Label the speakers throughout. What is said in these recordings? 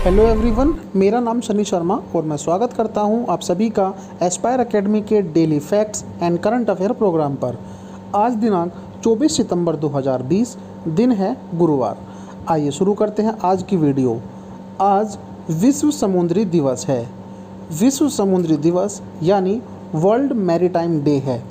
Speaker 1: Hello everyone, मेरा नाम सनी शर्मा और मैं स्वागत करता हूं आप सभी का एस्पायर एकेडमी के daily facts and current affair program पर। आज दिनांक 24 सितंबर 2020, दिन है गुरुवार। आइए शुरू करते हैं आज की वीडियो। आज विश्व समुद्री दिवस है। विश्व समुद्री दिवस यानी वर्ल्ड मैरीटाइम डे है।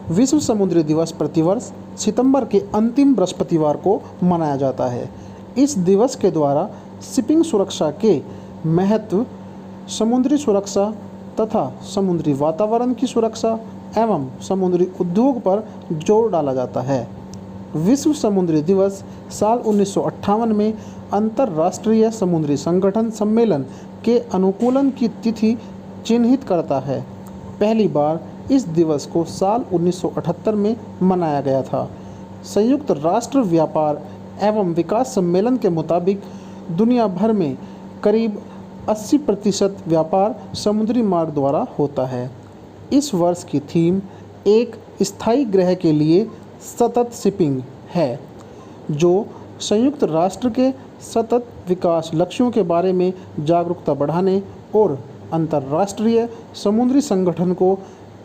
Speaker 1: विश्व समुद्री दिवस प्रतिवर्ष सितंबर के अंतिम बृहस्पतिवार को मनाया जाता है। इस दिवस के द्वारा शिपिंग सुरक्षा के महत्व, समुद्री सुरक्षा तथा समुद्री वातावरण की सुरक्षा एवं समुद्री उद्योग पर जोर डाला जाता है। विश्व समुद्री दिवस साल 1958 में अंतर्राष्ट्रीय समुद्री संगठन सम्मेलन के अनुकूलन की तिथि चिन्हित करता है। पहली बार इस दिवस को साल 1978 में मनाया गया था। संयुक्त राष्ट्र व्यापार एवं विकास सम्मेलन के मुताबिक दुनिया भर में करीब 80% व्यापार समुद्री मार्ग द्वारा होता है। इस वर्ष की थीम एक स्थायी ग्रह के लिए सतत शिपिंग है, जो संयुक्त राष्ट्र के सतत विकास लक्ष्यों के बारे में जागरूकता बढ़ाने और अंतर्राष्ट्रीय समुद्री संगठन को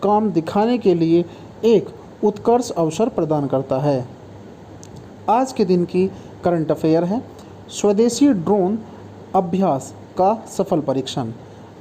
Speaker 1: काम दिखाने के लिए एक उत्कृष्ट अवसर प्रदान करता है। आज के दिन की करंट अफेयर है। स्वदेशी ड्रोन अभ्यास का सफल परीक्षण।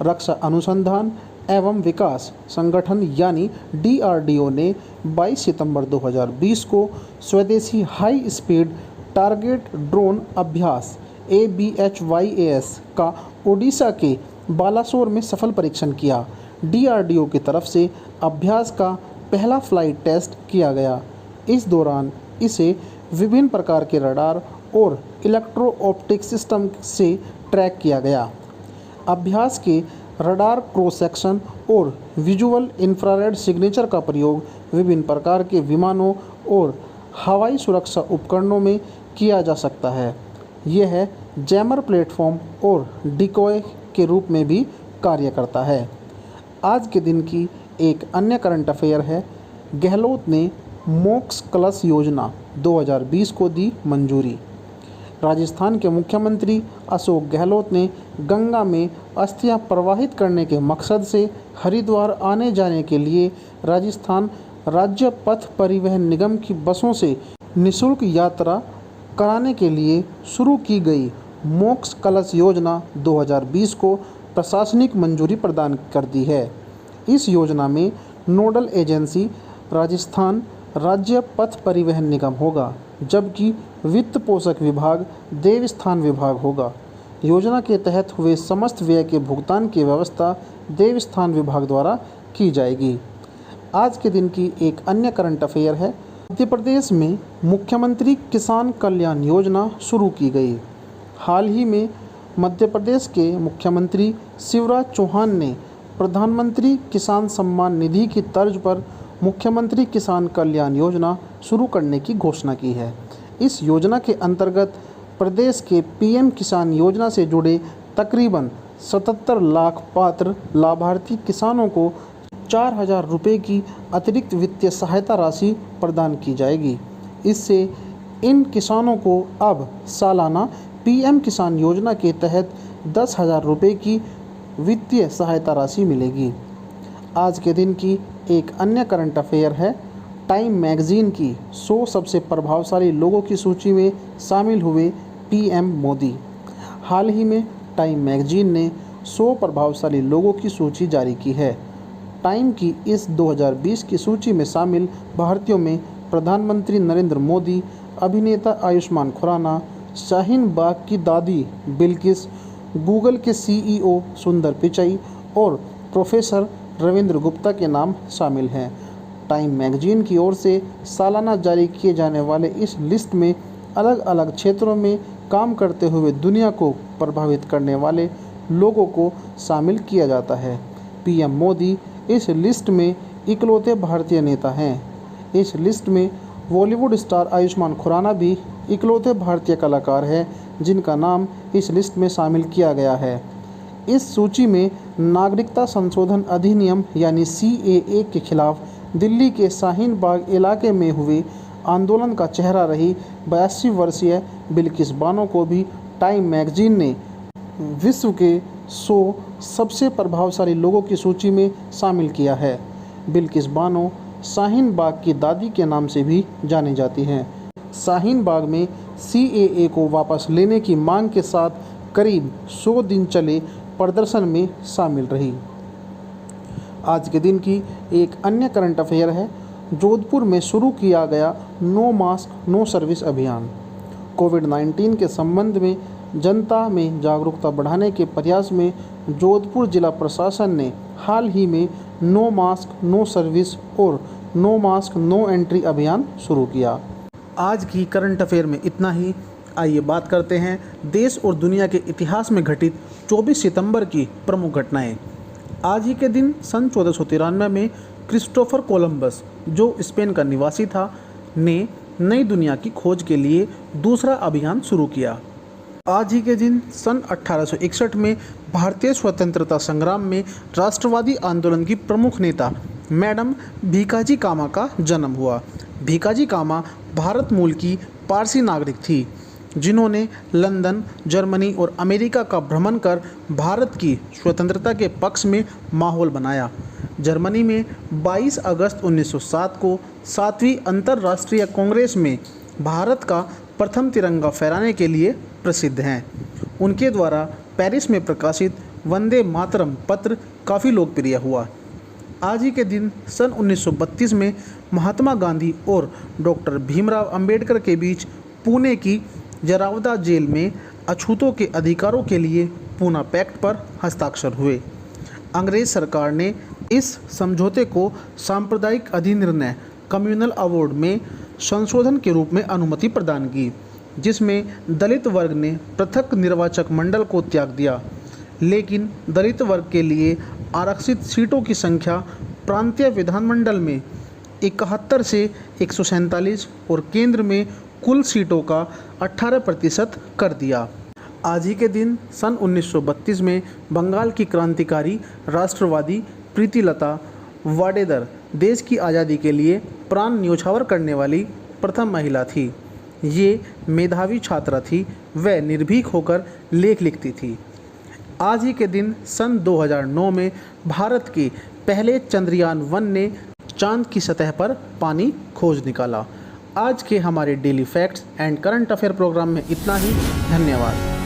Speaker 1: रक्षा अनुसंधान एवं विकास संगठन यानी DRDO ने 22 सितंबर 2020 को स्वदेशी हाई स्पीड टारगेट ड्रोन अभ्यास ABHYAS का ओडिशा के बालासोर में सफल परीक्षण किया। DRDO की तरफ से अभ्यास का पहला फ्लाइट टेस्ट किया गया। इस दौरान इसे विभिन्न प्रकार के रडार और इलेक्ट्रो ऑप्टिक सिस्टम से ट्रैक किया गया। अभ्यास के रडार क्रॉस सेक्शन और विजुअल इंफ्रारेड सिग्नेचर का प्रयोग विभिन्न प्रकार के विमानों और हवाई सुरक्षा उपकरणों में किया जा सकता है। यह जैमर प्लेटफॉर्म और डिकॉय के रूप में भी कार्य करता है। आज के दिन की एक अन्य करंट अफेयर है। गहलोत ने मोक्ष कलश योजना 2020 को दी मंजूरी। राजस्थान के मुख्यमंत्री अशोक गहलोत ने गंगा में अस्थियां प्रवाहित करने के मकसद से हरिद्वार आने जाने के लिए राजस्थान राज्य पथ परिवहन निगम की बसों से निःशुल्क यात्रा कराने के लिए शुरू की गई मोक्ष कलश योजना 2020 को प्रशासनिक मंजूरी प्रदान कर दी है। इस योजना में नोडल एजेंसी राजस्थान राज्य पथ परिवहन निगम होगा, जबकि वित्त पोषक विभाग देवस्थान विभाग होगा। योजना के तहत हुए समस्त व्यय के भुगतान की व्यवस्था देवस्थान विभाग द्वारा की जाएगी। आज के दिन की एक अन्य करंट अफेयर है। मध्य प्रदेश में मुख्यमंत्री किसान कल्याण योजना शुरू की गई। हाल ही में मध्य प्रदेश के मुख्यमंत्री शिवराज चौहान ने प्रधानमंत्री किसान सम्मान निधि की तर्ज पर मुख्यमंत्री किसान कल्याण योजना शुरू करने की घोषणा की है। इस योजना के अंतर्गत प्रदेश के PM किसान योजना से जुड़े तकरीबन 77 लाख पात्र लाभार्थी किसानों को 4,000 रुपये की अतिरिक्त वित्तीय सहायता राशि प्रदान की जाएगी। इससे इन किसानों को अब सालाना PM किसान योजना के तहत 10,000 रुपये की वित्तीय सहायता राशि मिलेगी। आज के दिन की एक अन्य करंट अफेयर है। टाइम मैगजीन की 100 सबसे प्रभावशाली लोगों की सूची में शामिल हुए PM मोदी। हाल ही में टाइम मैगजीन ने 100 प्रभावशाली लोगों की सूची जारी की है। टाइम की इस 2020 की सूची में शामिल भारतीयों में प्रधानमंत्री नरेंद्र मोदी, अभिनेता आयुष्मान खुराना, शाहीन बाग की दादी बिल्किस, गूगल के CEO सुंदर पिचाई और प्रोफेसर रविंद्र गुप्ता के नाम शामिल हैं। टाइम मैगजीन की ओर से सालाना जारी किए जाने वाले इस लिस्ट में अलग अलग क्षेत्रों में काम करते हुए दुनिया को प्रभावित करने वाले लोगों को शामिल किया जाता है। PM मोदी इस लिस्ट में इकलौते भारतीय नेता हैं। इस लिस्ट में बॉलीवुड स्टार आयुष्मान खुराना भी इकलौते भारतीय कलाकार हैं जिनका नाम इस लिस्ट में शामिल किया गया है। इस सूची में नागरिकता संशोधन अधिनियम यानी CAA के खिलाफ दिल्ली के शाहीन बाग इलाके में हुए आंदोलन का चेहरा रही 82 वर्षीय बिल्किस बानो को भी टाइम मैगजीन ने विश्व के 100 सबसे प्रभावशाली लोगों की सूची में शामिल किया है। बिल्किस बानो शाहीन बाग की दादी के नाम से भी जानी जाती हैं। शाहीन बाग में CAA को वापस लेने की मांग के साथ करीब 100 दिन चले प्रदर्शन में शामिल रही। आज के दिन की एक अन्य करंट अफेयर है, जोधपुर में शुरू किया गया नो मास्क नो सर्विस अभियान। कोविड-19 के संबंध में जनता में जागरूकता बढ़ाने के प्रयास में जोधपुर जिला प्रशासन ने हाल ही में नो मास्क नो सर्विस और नो मास्क नो एंट्री अभियान शुरू किया। आज की करंट अफेयर में इतना ही। आइए बात करते हैं देश और दुनिया के इतिहास में घटित 24 सितंबर की प्रमुख घटनाएं। आज ही के दिन सन 1493 में क्रिस्टोफर कोलंबस, जो स्पेन का निवासी था, ने नई दुनिया की खोज के लिए दूसरा अभियान शुरू किया। आज ही के दिन सन 1861 में भारतीय स्वतंत्रता संग्राम में राष्ट्रवादी आंदोलन की प्रमुख नेता मैडम भीकाजी कामा का जन्म हुआ। भीकाजी कामा भारत मूल की पारसी नागरिक थी, जिन्होंने लंदन, जर्मनी और अमेरिका का भ्रमण कर भारत की स्वतंत्रता के पक्ष में माहौल बनाया। जर्मनी में 22 अगस्त 1907 को 7वीं अंतर्राष्ट्रीय कांग्रेस में भारत का प्रथम तिरंगा फहराने के लिए प्रसिद्ध हैं। उनके द्वारा पेरिस में प्रकाशित वंदे मातरम पत्र काफ़ी लोकप्रिय हुआ। आज ही के दिन सन 1932 में महात्मा गांधी और डॉक्टर भीमराव अंबेडकर के बीच पुणे की जरावदा जेल में अछूतों के अधिकारों के लिए पूना पैक्ट पर हस्ताक्षर हुए। अंग्रेज सरकार ने इस समझौते को सांप्रदायिक अधिनिर्णय कम्युनल अवार्ड में संशोधन के रूप में अनुमति प्रदान की, जिसमें दलित वर्ग ने पृथक निर्वाचक मंडल को त्याग दिया। लेकिन दलित वर्ग के लिए आरक्षित सीटों की संख्या प्रांतीय विधानमंडल में 71 से 147 और केंद्र में कुल सीटों का 18% कर दिया। आज ही के दिन सन 1932 में बंगाल की क्रांतिकारी राष्ट्रवादी प्रीतिलता वाडेदर देश की आज़ादी के लिए प्राण न्योछावर करने वाली प्रथम महिला थी। ये मेधावी छात्रा थी, वह निर्भीक होकर लेख लिखती थी। आज ही के दिन सन 2009 में भारत के पहले चंद्रयान-1 ने चांद की सतह पर पानी खोज निकाला। आज के हमारे daily facts and current affair program में इतना ही। धन्यवाद।